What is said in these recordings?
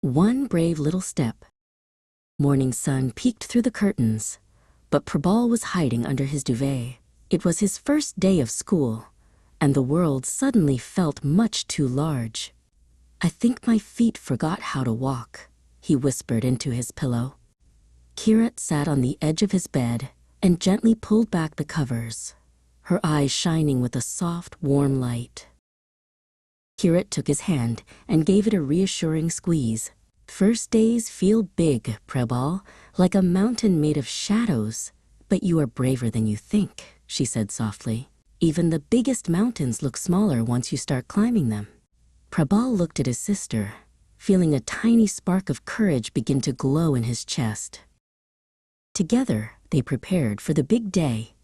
One brave little step. Morning sun peeked through the curtains, but Prabal was hiding under his duvet. It was his first day of school, and the world suddenly felt much too large. "I think my feet forgot how to walk," he whispered into his pillow. Kirat sat on the edge of his bed and gently pulled back the covers, her eyes shining with a soft, warm light. Kirat took his hand and gave it a reassuring squeeze. "First days feel big, Prabal, like a mountain made of shadows. But you are braver than you think," she said softly. "Even the biggest mountains look smaller once you start climbing them." Prabal looked at his sister, feeling a tiny spark of courage begin to glow in his chest. Together, they prepared for the big day.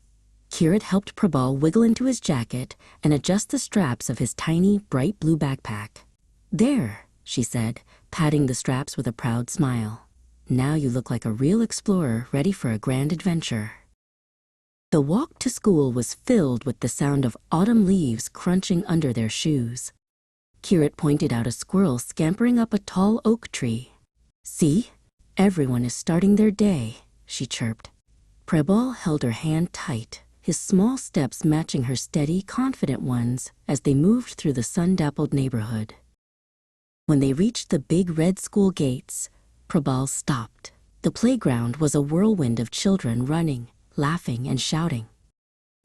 Kirat helped Prabal wiggle into his jacket and adjust the straps of his tiny, bright blue backpack. "There," she said, patting the straps with a proud smile. "Now you look like a real explorer ready for a grand adventure." The walk to school was filled with the sound of autumn leaves crunching under their shoes. Kirat pointed out a squirrel scampering up a tall oak tree. "See, everyone is starting their day," she chirped. Prabal held her hand tight, his small steps matching her steady, confident ones as they moved through the sun-dappled neighborhood. When they reached the big red school gates, Prabal stopped. The playground was a whirlwind of children running, laughing, and shouting.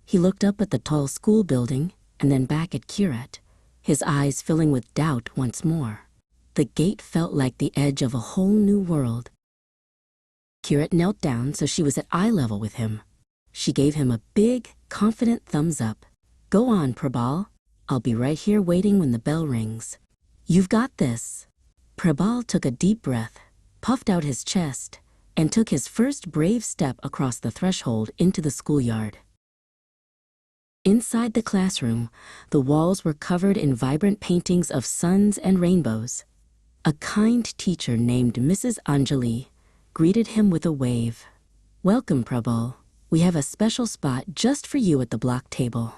He looked up at the tall school building and then back at Kirat, his eyes filling with doubt once more. The gate felt like the edge of a whole new world. Kirat knelt down so she was at eye level with him. She gave him a big, confident thumbs up. "Go on, Prabal. I'll be right here waiting when the bell rings. You've got this." Prabal took a deep breath, puffed out his chest, and took his first brave step across the threshold into the schoolyard. Inside the classroom, the walls were covered in vibrant paintings of suns and rainbows. A kind teacher named Mrs. Anjali greeted him with a wave. "Welcome, Prabal. We have a special spot just for you at the block table."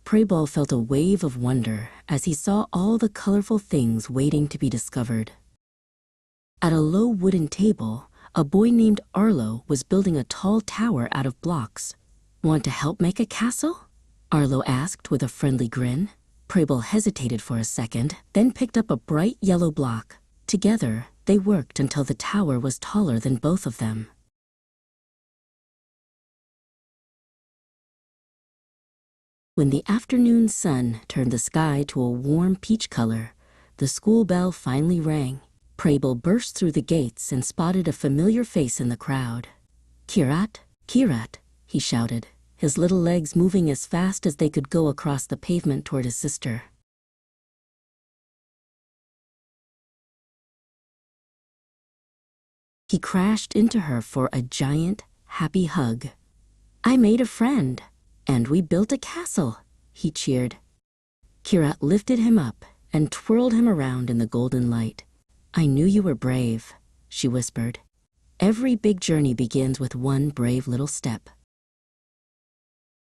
Prabal felt a wave of wonder as he saw all the colorful things waiting to be discovered. At a low wooden table, a boy named Arlo was building a tall tower out of blocks. "Want to help make a castle?" Arlo asked with a friendly grin. Prabal hesitated for a second, then picked up a bright yellow block. Together, they worked until the tower was taller than both of them. When the afternoon sun turned the sky to a warm peach color, the school bell finally rang. Prabal burst through the gates and spotted a familiar face in the crowd. "Kirat, Kirat," he shouted, his little legs moving as fast as they could go across the pavement toward his sister. He crashed into her for a giant, happy hug. "I made a friend, and we built a castle," he cheered. Kirat lifted him up and twirled him around in the golden light. "I knew you were brave," she whispered. "Every big journey begins with one brave little step."